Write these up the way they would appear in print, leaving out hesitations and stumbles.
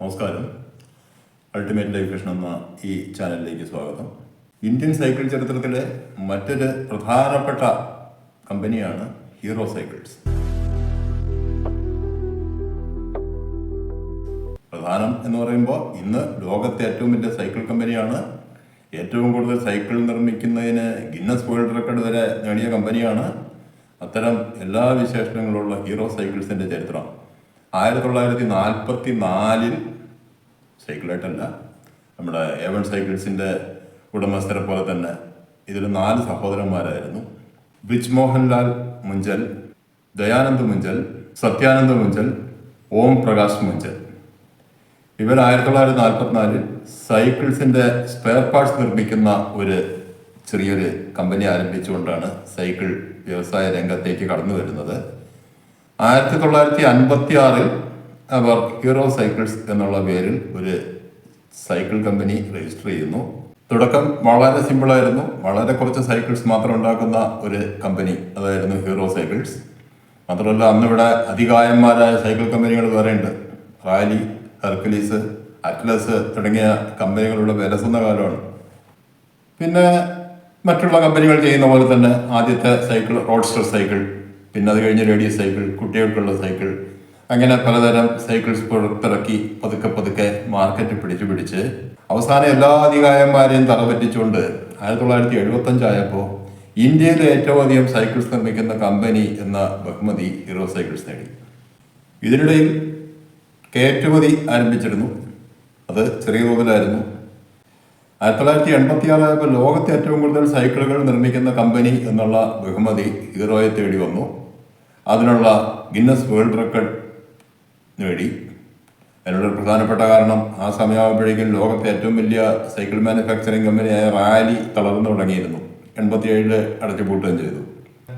നമസ്കാരം. Ultimate life vision എന്ന ഈ ചാനലിലേക്ക് സ്വാഗതം. ഇന്ത്യൻ സൈക്കിൾ ചരിത്രത്തിലെ മറ്റൊരു പ്രധാനപ്പെട്ട കമ്പനിയാണ് ഹീറോ സൈക്കിൾസ്. പ്രധാനം എന്ന് പറയുമ്പോൾ ഇന്ന് ലോകത്തെ ഏറ്റവും വലിയ സൈക്കിൾ കമ്പനിയാണ്. ഏറ്റവും കൂടുതൽ സൈക്കിൾ നിർമ്മിക്കുന്നതിന് ഗിന്നസ് വേൾഡ് റെക്കോർഡ് വരെ നേടിയ കമ്പനിയാണ്. അത്തരം എല്ലാ വിശേഷണങ്ങളുള്ള ഹീറോ സൈക്കിൾസിൻ്റെ ചരിത്രം 1944 സൈക്കിളായിട്ടല്ല, നമ്മുടെ A1 സൈക്കിൾസിൻ്റെ ഉടമസ്ഥരെ പോലെ തന്നെ ഇതിൽ 4 സഹോദരന്മാരായിരുന്നു. ബ്രിജ് മോഹൻലാൽ മുഞ്ചൽ, ദയാനന്ദ് മുഞ്ചൽ, സത്യാനന്ദ് മുഞ്ചൽ, ഓം പ്രകാശ് മുഞ്ചൽ. ഇവർ 1944 സൈക്കിൾസിൻ്റെ സ്പെയർ പാർട്സ് നിർമ്മിക്കുന്ന ഒരു ചെറിയൊരു കമ്പനി ആരംഭിച്ചുകൊണ്ടാണ് സൈക്കിൾ വ്യവസായ രംഗത്തേക്ക് കടന്നു വരുന്നത്. 1956 അവർ ഹീറോ സൈക്കിൾസ് എന്നുള്ള പേരിൽ ഒരു സൈക്കിൾ കമ്പനി രജിസ്റ്റർ ചെയ്യുന്നു. തുടക്കം വളരെ സിമ്പിളായിരുന്നു. വളരെ കുറച്ച് സൈക്കിൾസ് മാത്രം ഉണ്ടാക്കുന്ന ഒരു കമ്പനി, അതായിരുന്നു ഹീറോ സൈക്കിൾസ്. മാത്രമല്ല, അന്നിവിടെ അതികായന്മാരായ സൈക്കിൾ കമ്പനികൾ വേറെ ഉണ്ട്. റാലി, ഹെർക്കുലീസ്, അറ്റ്ലസ് തുടങ്ങിയ കമ്പനികളുടെ വിലസുന്ന കാലമാണ്. പിന്നെ മറ്റുള്ള കമ്പനികൾ ചെയ്യുന്ന പോലെ തന്നെ ആദ്യത്തെ സൈക്കിൾ റോഡ്സ്റ്റർ സൈക്കിൾ, പിന്നെ അത് കഴിഞ്ഞ് റേഡിയസ് സൈക്കിൾ, കുട്ടികൾക്കുള്ള സൈക്കിൾ, അങ്ങനെ പലതരം സൈക്കിൾസ് പുറത്തിറക്കി പതുക്കെ മാർക്കറ്റ് പിടിച്ച് അവസാനം എല്ലാ അധികായന്മാരെയും തറപറ്റിച്ചുകൊണ്ട് 1975 ആയപ്പോൾ ഇന്ത്യയിലെ ഏറ്റവും അധികം സൈക്കിൾസ് നിർമ്മിക്കുന്ന കമ്പനി എന്ന ബഹുമതി ഹീറോ സൈക്കിൾസ് നേടി. ഇതിനിടയിൽ കയറ്റുമതി ആരംഭിച്ചിരുന്നു. അത് ചെറിയ തോതിലായിരുന്നു. 1986 ആയപ്പോൾ ലോകത്തെ ഏറ്റവും കൂടുതൽ സൈക്കിളുകൾ നിർമ്മിക്കുന്ന കമ്പനി എന്നുള്ള ബഹുമതി ഹീറോയെ തേടി വന്നു. അതിനുള്ള ഗിന്നസ് വേൾഡ് റെക്കോർഡ് നേടി. അതിനുള്ള പ്രധാനപ്പെട്ട കാരണം, ആ സമയമാകുമ്പോഴേക്കും ലോകത്തെ ഏറ്റവും വലിയ സൈക്കിൾ മാനുഫാക്ചറിങ് കമ്പനിയായ റാലി തളർന്നു തുടങ്ങിയിരുന്നു. 87 അടച്ചുപൂട്ടുകയും ചെയ്തു.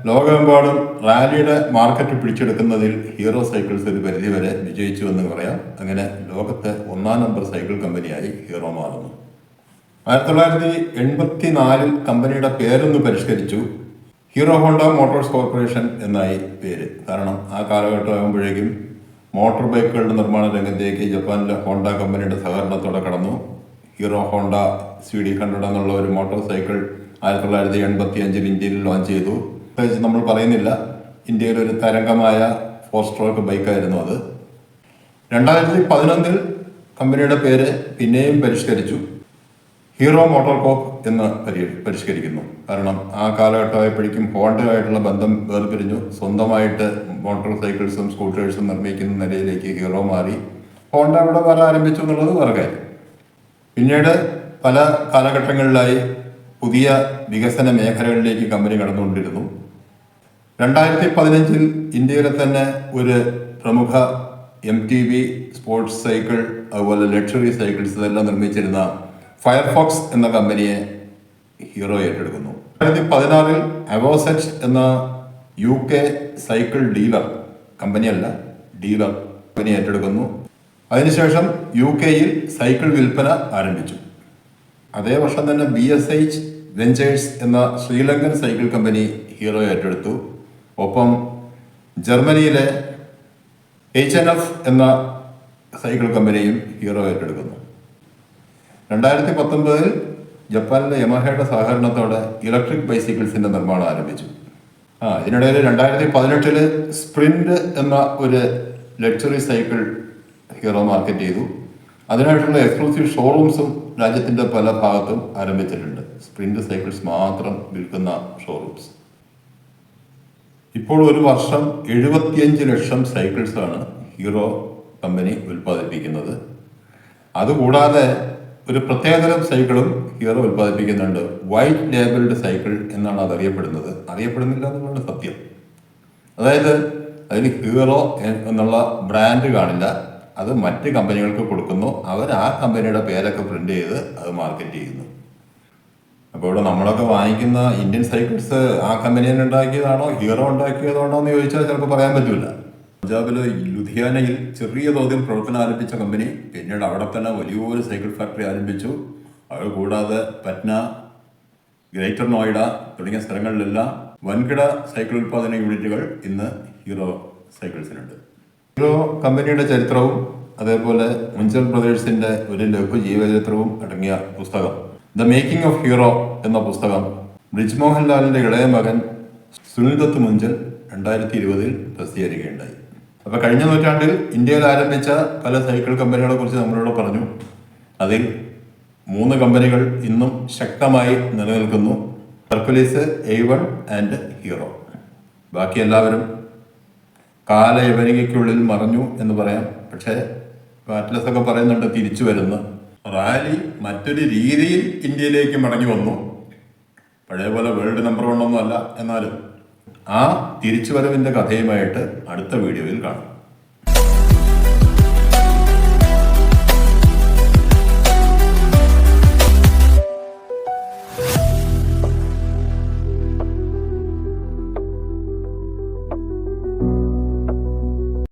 ലോകമെമ്പാടും റാലിയുടെ മാർക്കറ്റ് പിടിച്ചെടുക്കുന്നതിൽ ഹീറോ സൈക്കിൾസ് ഒരു പരിധിവരെ വിജയിച്ചു എന്ന് പറയാം. അങ്ങനെ ലോകത്തെ 1-ാം നമ്പർ സൈക്കിൾ കമ്പനിയായി ഹീറോ മാറുന്നു. 1984 കമ്പനിയുടെ പേരൊന്ന് പരിഷ്കരിച്ചു. ഹീറോ ഹോണ്ട മോട്ടോഴ്സ് കോർപ്പറേഷൻ എന്നായി പേര്. കാരണം ആ കാലഘട്ടമാകുമ്പോഴേക്കും മോട്ടോർ ബൈക്കുകളുടെ നിർമ്മാണ രംഗത്തേക്ക് ജപ്പാനിലെ ഹോണ്ട കമ്പനിയുടെ സഹകരണത്തോടെ കടന്നു. ഹീറോ ഹോണ്ട CD100 എന്നുള്ള ഒരു മോട്ടോർ സൈക്കിൾ 1985 ഇന്ത്യയിൽ ലോഞ്ച് ചെയ്തു. നമ്മൾ പറയുന്നില്ല, ഇന്ത്യയിലെ ഒരു തരംഗമായ 4 സ്ട്രോക്ക് ബൈക്കായിരുന്നു അത്. 2011 കമ്പനിയുടെ പേര് പിന്നെയും പരിഷ്കരിച്ചു. ഹീറോ മോട്ടോർ കോപ്പ് എന്ന് പരിഷ്കരിക്കുന്നു. കാരണം ആ കാലഘട്ടമായപ്പോഴേക്കും ഹോണ്ടയുമായിട്ടുള്ള ബന്ധം വേർപിരിഞ്ഞു. സ്വന്തമായിട്ട് മോട്ടോർ സൈക്കിൾസും സ്കൂട്ടേഴ്സും നിർമ്മിക്കുന്ന നിലയിലേക്ക് ഹീറോ മാറി. ഹോണ്ട ഇവിടെ വര ആരംഭിച്ചു എന്നുള്ളത് വേറെ കാര്യം. പിന്നീട് പല കാലഘട്ടങ്ങളിലായി പുതിയ വികസന മേഖലകളിലേക്ക് കമ്പനി കടന്നുകൊണ്ടിരുന്നു. 2015 ഇന്ത്യയിലെ തന്നെ ഒരു പ്രമുഖ MTB സ്പോർട്സ് സൈക്കിൾ, അതുപോലെ ലക്ഷറി സൈക്കിൾസ് ഇതെല്ലാം നിർമ്മിച്ചിരുന്ന ഫയർഫോക്സ് എന്ന കമ്പനിയെ ഹീറോ ഏറ്റെടുക്കുന്നു. 2016 അവോസെറ്റ് എന്ന UK സൈക്കിൾ ഡീലർ കമ്പനിയല്ല, ഡീലർ കമ്പനി ഏറ്റെടുക്കുന്നു. അതിനുശേഷം UK-യിൽ സൈക്കിൾ വിൽപ്പന ആരംഭിച്ചു. അതേ വർഷം തന്നെ BSH വെഞ്ചേഴ്സ് എന്ന ശ്രീലങ്കൻ സൈക്കിൾ കമ്പനി ഹീറോ ഏറ്റെടുത്തു. ഒപ്പം ജർമ്മനിയിലെ HNF എന്ന സൈക്കിൾ കമ്പനിയും ഹീറോ ഏറ്റെടുക്കുന്നു. 2019 ജപ്പാനിലെ യമഹയുടെ സഹകരണത്തോടെ ഇലക്ട്രിക് ബൈസിക്കിൾസിന്റെ നിർമ്മാണം ആരംഭിച്ചു. ഇതിനിടയിൽ 2018 സ്പ്രിന്റ് എന്ന ഒരു ലക്ഷറി സൈക്കിൾ ഹീറോ മാർക്കറ്റ് ചെയ്തു. അതിനായിട്ടുള്ള എക്സ്ക്ലൂസീവ് ഷോറൂംസും രാജ്യത്തിന്റെ പല ഭാഗത്തും ആരംഭിച്ചിട്ടുണ്ട്. സ്പ്രിന്റ് സൈക്കിൾസ് മാത്രം വിൽക്കുന്ന ഷോറൂംസ്. ഇപ്പോൾ ഒരു വർഷം 75 ലക്ഷം സൈക്കിൾസാണ് ഹീറോ കമ്പനി ഉൽപ്പാദിപ്പിക്കുന്നത്. അതുകൂടാതെ ഒരു പ്രത്യേകതരം സൈക്കിളും ഹീറോ ഉൽപ്പാദിപ്പിക്കുന്നുണ്ട്. വൈറ്റ് ലേബിൾഡ് സൈക്കിൾ എന്നാണ് അത് അറിയപ്പെടുന്നത്. അറിയപ്പെടുന്നില്ല എന്നുള്ളതാണ് സത്യം. അതായത് അതിൽ ഹീറോ എന്നുള്ള ബ്രാൻഡ് കാണില്ല. അത് മറ്റ് കമ്പനികൾക്ക് കൊടുക്കുന്നു. അവർ ആ കമ്പനിയുടെ പേരൊക്കെ പ്രിന്റ് ചെയ്ത് അത് മാർക്കറ്റ് ചെയ്യുന്നു. അപ്പോൾ ഇവിടെ നമ്മളൊക്കെ വാങ്ങിക്കുന്ന ഇന്ത്യൻ സൈക്കിൾസ് ആ കമ്പനി തന്നെ ഉണ്ടാക്കിയതാണോ ഹീറോ ഉണ്ടാക്കിയതാണോ എന്ന് ചോദിച്ചാൽ ചിലപ്പോൾ പറയാൻ പറ്റില്ല. പഞ്ചാബിലെ ലുധിയാനയിൽ ചെറിയ തോതിൽ പ്രവർത്തനം ആരംഭിച്ച കമ്പനി പിന്നീട് അവിടെ തന്നെ വലിയൊരു സൈക്കിൾ ഫാക്ടറി ആരംഭിച്ചു. അത് കൂടാതെ പറ്റ്ന, ഗ്രേറ്റർ നോയിഡ തുടങ്ങിയ സ്ഥലങ്ങളിലെല്ലാം വൻകിട സൈക്കിൾ ഉൽപ്പാദന യൂണിറ്റുകൾ ഇന്ന് ഹീറോ സൈക്കിൾസിനുണ്ട്. ഹീറോ കമ്പനിയുടെ ചരിത്രവും അതേപോലെ മുൻചൽ ബ്രദേഴ്സിൻ്റെ ഒരു ലഘു ജീവചരിത്രവും അടങ്ങിയ പുസ്തകം ദ മേക്കിംഗ് ഓഫ് ഹീറോ എന്ന പുസ്തകം ബ്രിജ് മോഹൻലാലിൻ്റെ ഇളയ മകൻ സുനിൽ ദത്ത് മുൻചൽ 2020 പ്രസിദ്ധീകരിക്കുകയുണ്ടായി. അപ്പോൾ കഴിഞ്ഞ നൂറ്റാണ്ടിൽ ഇന്ത്യയിൽ ആരംഭിച്ച പല സൈക്കിൾ കമ്പനികളെ കുറിച്ച് നമ്മളോട് പറഞ്ഞു. അതിൽ 3 കമ്പനികൾ ഇന്നും ശക്തമായി നിലനിൽക്കുന്നു: ഹെർക്കുലീസ്, A1 ആൻഡ് ഹീറോ. ബാക്കി എല്ലാവരും കാലയവനികയ്ക്കുള്ളിൽ മറഞ്ഞു എന്ന് പറയാം. പക്ഷേ അറ്റ്ലസ് ഒക്കെ പറയുന്നുണ്ട് തിരിച്ചു വരുന്നു. റാലി മറ്റൊരു രീതിയിൽ ഇന്ത്യയിലേക്ക് മടങ്ങി വന്നു. പഴയ പോലെ വേൾഡ് നമ്പർ 1 ഒന്നും അല്ല. എന്നാലും ആ തിരിച്ചുവരവിൻ്റെ കഥയുമായിട്ട് അടുത്ത വീഡിയോയിൽ കാണാം.